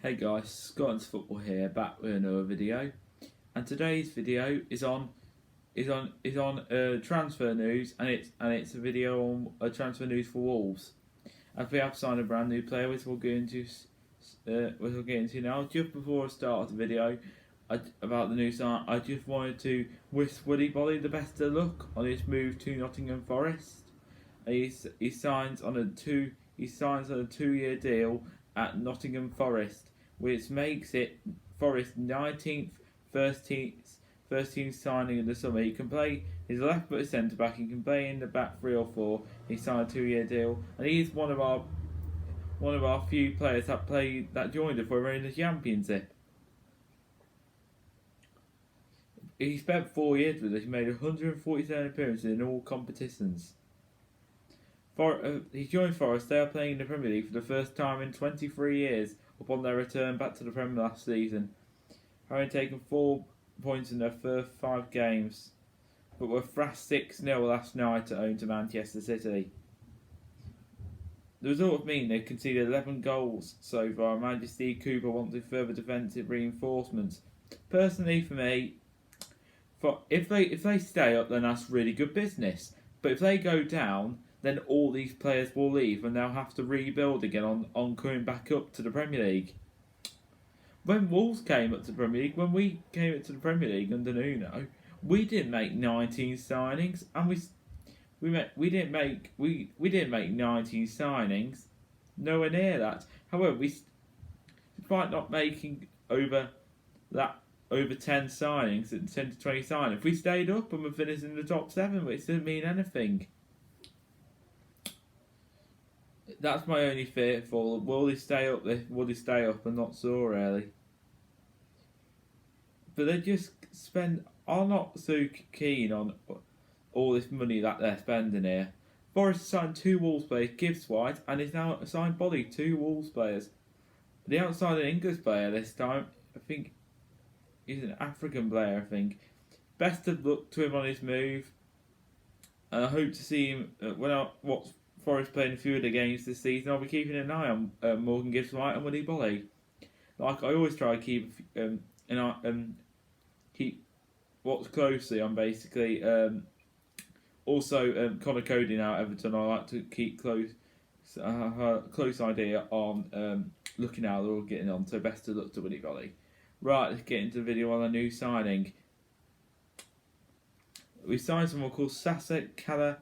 Hey guys, Scotland's Football here, back with another video, and today's video is on transfer news, and it's a video on transfer news for Wolves, as we have signed a brand new player, which we'll get into now. Just before I start the video about the new sign, I just wanted to wish Willy Boly the best of luck on his move to Nottingham Forest. He signs on a 2-year deal at Nottingham Forest, which makes it Forest's 19th first team signing in the summer. He can play, he's a left-footed centre-back, he can play in the back 3 or 4. He signed a 2-year deal, and he's one of our few players that joined us for in the Championship. He spent 4 years with us. He made 147 appearances in all competitions. He joined Forest. They are playing in the Premier League for the first time in 23 years upon their return back to the Premier last season, having taken 4 points in their first 5 games, but were thrashed 6-0 last night at home to Manchester City. The result would mean they've conceded 11 goals so far, and Manager Steve Cooper wanted further defensive reinforcements. Personally, for me, if they stay up, then that's really good business. But if they go down, then all these players will leave and they'll have to rebuild again on coming back up to the Premier League. When Wolves came up to the Premier League, when we came up to the Premier League under Nuno, we didn't make 19 signings, and we didn't make 19 signings, nowhere near that. However, despite not making over 10 signings and 10 to 20 signings, if we stayed up and we finished in the top 7, which doesn't mean anything. That's my only fear for will they stay up? Will they stay up? I'm not sure really. But they just are not so keen on all this money that they're spending here. Forest signed 2 Wolves players, Gibbs White, and is now signed Boly, 2 Wolves players. They outside an English player this time. I think he's an African player. I think. Best of luck to him on his move. And I hope to see him watch Forest playing a few of the games this season. I'll be keeping an eye on Morgan Gibbs White and Willy Boly. Like I always try to keep watch closely on basically. Also, Connor Cody now at Everton. I like to keep close idea on looking how they're all getting on. So best of luck to Willy Boly. Right, let's get into the video on a new signing. We signed someone called Sasa Kalajdzic.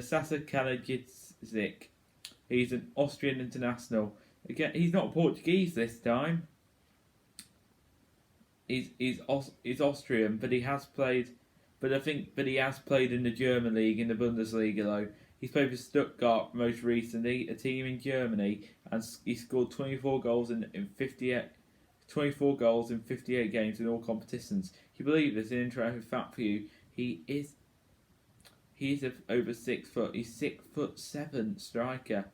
Sasa Kalajdzic. He's an Austrian international. Again, he's not Portuguese this time. He's Austrian, but he has played. But he has played in the German league, in the Bundesliga though. He's played for Stuttgart most recently, a team in Germany, and he scored 24 goals in 58 games in all competitions. Can you believe this? An interesting fact for you. He's over 6 foot. He's 6'7" striker.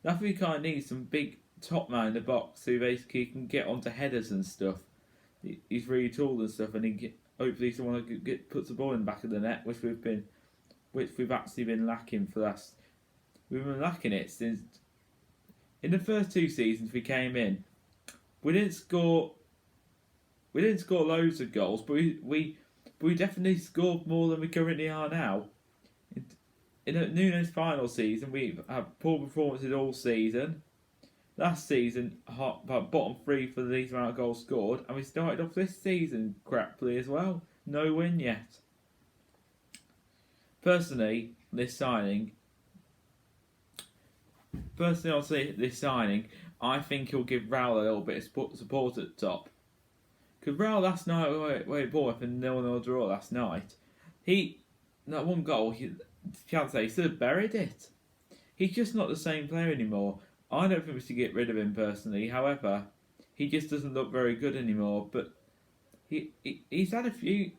That's what you kind of need, some big top man in the box who basically can get onto headers and stuff. He's really tall and stuff, and hopefully someone who puts the ball in the back of the net, which we've actually been lacking for last. We've been lacking it since in the first 2 seasons we came in. We didn't score loads of goals, but we definitely scored more than we currently are now. In Nuno's final season, we've had poor performances all season. Last season, bottom 3 for the least amount of goals scored, and we started off this season craply as well. No win yet. Personally, this signing, I think he'll give Raul a little bit of support at the top. Because Raul last night, we bought up in 0-0 draw last night. That one goal, can't say he should have buried it. He's just not the same player anymore. I don't think we should get rid of him personally. However, he just doesn't look very good anymore. But he's had a few.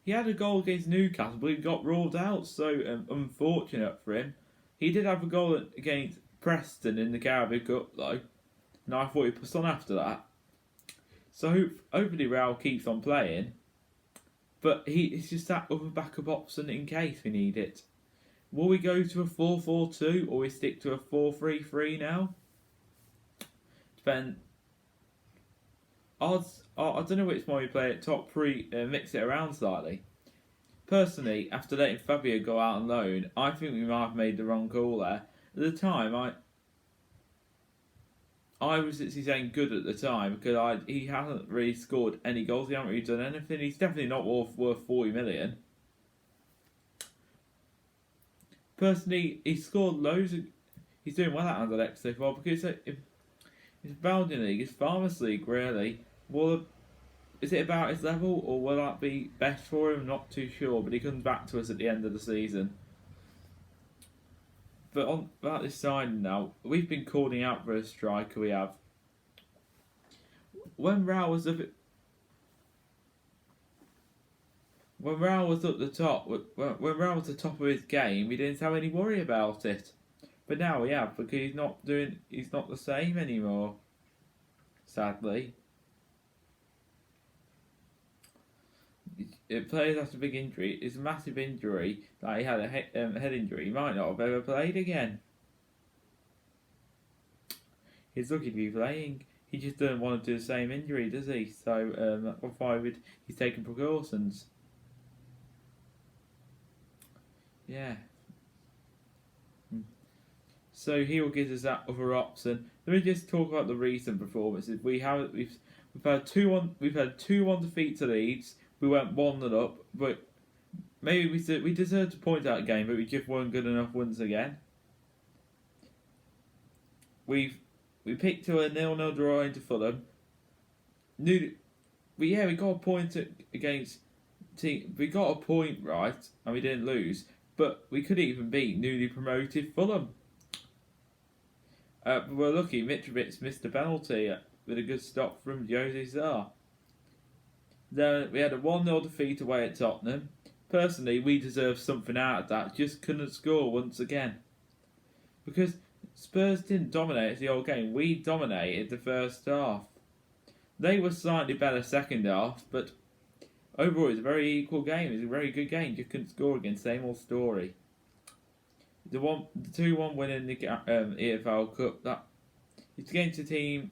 He had a goal against Newcastle, but he got ruled out. So unfortunate for him. He did have a goal against Preston in the Carabao Cup though, and I thought he pushed on after that. So hopefully Raul keeps on playing. But he's just that other backup option in case we need it. Will we go to a 4-4-2 or we stick to a 4-3-3 now? Depend. Odds. I don't know which one we play at top three. Mix it around slightly. Personally, after letting Fabio go out on loan, I think we might have made the wrong call there. At the time, I was actually saying good at the time because he hasn't really scored any goals. He hasn't really done anything. He's definitely not worth 40 million. Personally, he's scored loads of. He's doing well at Anderlecht so far because it's Belgian league, it's Farmers League really. Is it about his level or will that be best for him? Not too sure, but he comes back to us at the end of the season. But about this signing now, we've been calling out for a striker. We have. When Raul was at the top, when Raul was the top of his game, we didn't have any worry about it. But now we have because he's not the same anymore. Sadly. Players after a big injury. It's a massive injury. Like he had a head injury. He might not have ever played again. He's lucky to be playing. He just doesn't want to do the same injury, does he? So that's why he's taking precautions. Yeah. So he will give us that other option. Let me just talk about the recent performances. We've had 2-1 defeat to Leeds. We went 1-0 up, but maybe we deserved to point out a game, but we just weren't good enough once again. We picked to a 0-0 draw into Fulham. We got a point against team. We got a point right, and we didn't lose. But we could even beat newly promoted Fulham. But we're lucky. Mitrovic missed a penalty with a good stop from Jose Sarr. Then we had a 1-0 defeat away at Tottenham. Personally, we deserved something out of that. Just couldn't score once again. Because Spurs didn't dominate the whole game. We dominated the first half. They were slightly better second half, but overall it was a very equal game. It was a very good game. Just couldn't score again. Same old story. The 2-1 win in the EFL Cup. That it's against a team.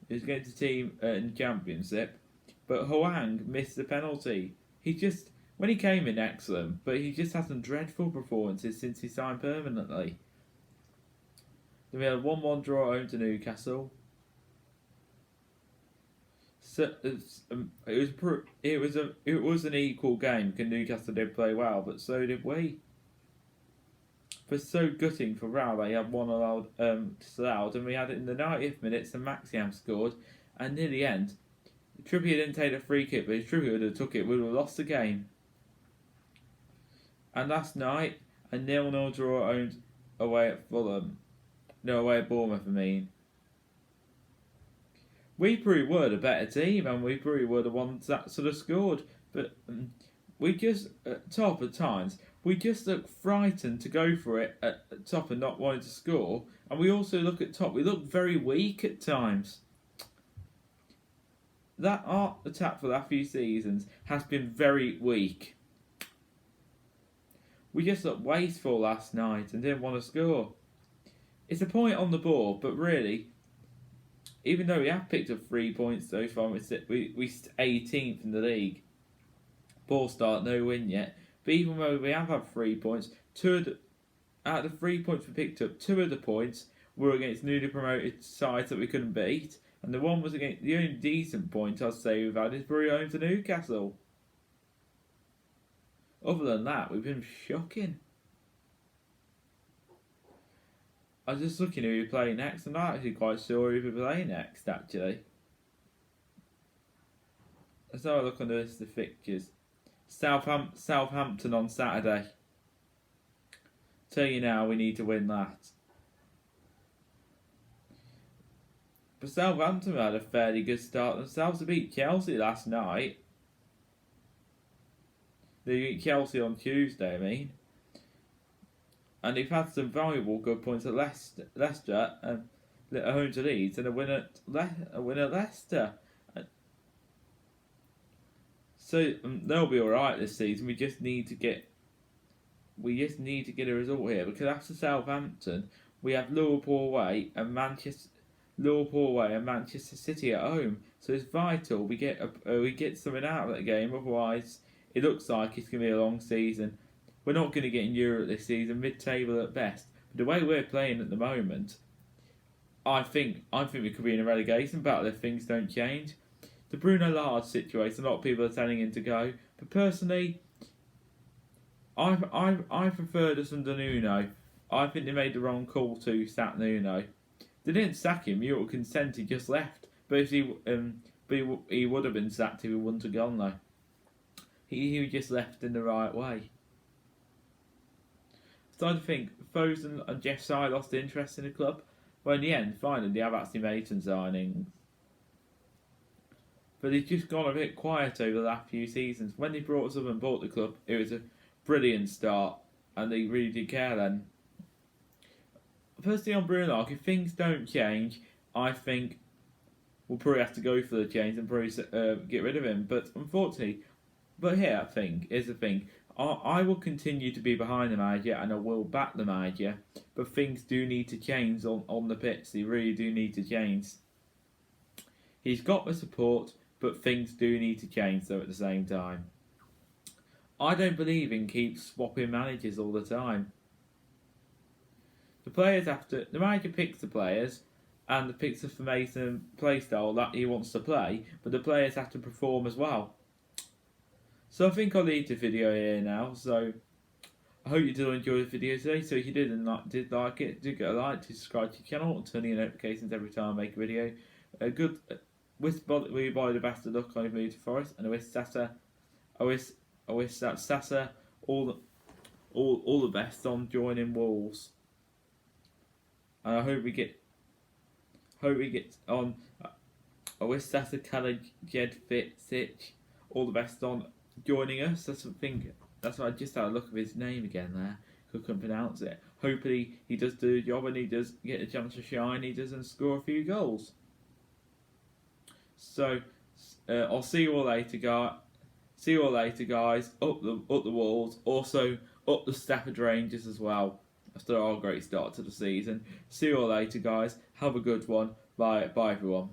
It's against a team in the Championship. But Hwang missed the penalty. When he came in, excellent, but he just had some dreadful performances since he signed permanently. Then we had a 1-1 draw home to Newcastle. So it was an equal game because Newcastle did play well, but so did we. But so gutting for Raul that he had one allowed disallowed, and we had it in the 90th minute, and Maxiam scored, and near the end. Trippier didn't take a free kick, but if Trippier would have took it, we would have lost the game. And last night, a 0-0 draw away at Fulham. No, away at Bournemouth, I mean. We probably were the better team, and we probably were the ones that sort of scored. But we just, at top at times, we just look frightened to go for it at top and not wanting to score. And we also look at top, we look very weak at times. That art attack for the last few seasons has been very weak. We just looked wasteful last night and didn't want to score. It's a point on the board, but really, even though we have picked up 3 points so far, we're 18th in the league. Poor start, no win yet. But even though we have had 3 points, out of the 3 points we picked up, 2 of the points were against newly promoted sides that we couldn't beat. And the one was against the only decent point I'd say we've had is Bury home to Newcastle. Other than that, we've been shocking. I was just looking who we play next, and I'm actually quite sure who we play next, actually. Let's have a look on the list of fixtures. Southampton on Saturday. Tell you now, we need to win that. But Southampton had a fairly good start themselves to beat Chelsea last night. They beat Chelsea on Tuesday, I mean. And they've had some valuable good points at Leicester and at home to Leeds and a win at Leicester. So they'll be alright this season. We just need to get we just need to get a result here, because after Southampton we have Liverpool away and Manchester City at home. So it's vital we get something out of that game. Otherwise, it looks like it's going to be a long season. We're not going to get in Europe this season, mid-table at best. But the way we're playing at the moment, I think we could be in a relegation battle if things don't change. The Bruno Lage situation, a lot of people are telling him to go, but personally, I prefer this under Nuno. I think they made the wrong call to sack Nuno. They didn't sack him. Mutual consent. He just left. But if he would have been sacked if he wouldn't have gone though. He just left in the right way. So I think Foden and Jeff Sy lost interest in the club. Well, in the end, finally, they have actually made some signings. But he's just gone a bit quiet over the last few seasons. When they brought us up and bought the club, it was a brilliant start, and they really did care then. Firstly, on Bruno Lage, if things don't change, I think we'll probably have to go for the change and probably get rid of him. But unfortunately, here I think is the thing. I will continue to be behind the manager and I will back the manager, but things do need to change on the pitch. They really do need to change. He's got the support, but things do need to change though at the same time. I don't believe in keep swapping managers all the time. The manager picks the players and picks the formation and play style that he wants to play, but the players have to perform as well. So I think I'll leave the video here now. So I hope you did enjoy the video today. So if you did like it, do get a like, subscribe to the channel, and turn on your notifications every time I make a video. Wish Willy Boly the best of luck on his move to Forest, and I wish that Sasa all the best on joining Wolves. And I hope we get on. I wish Sasa Kalajdzic all the best on joining us. That's why I just had a look at his name again there. Couldn't pronounce it. Hopefully he does do the job and he does get a chance to shine. He does and score a few goals. So I'll see you all later, guys. See you all later, guys. Up the Wolves. Also up the Stafford Rangers as well. After our great start to the season. See you all later, guys. Have a good one. Bye everyone.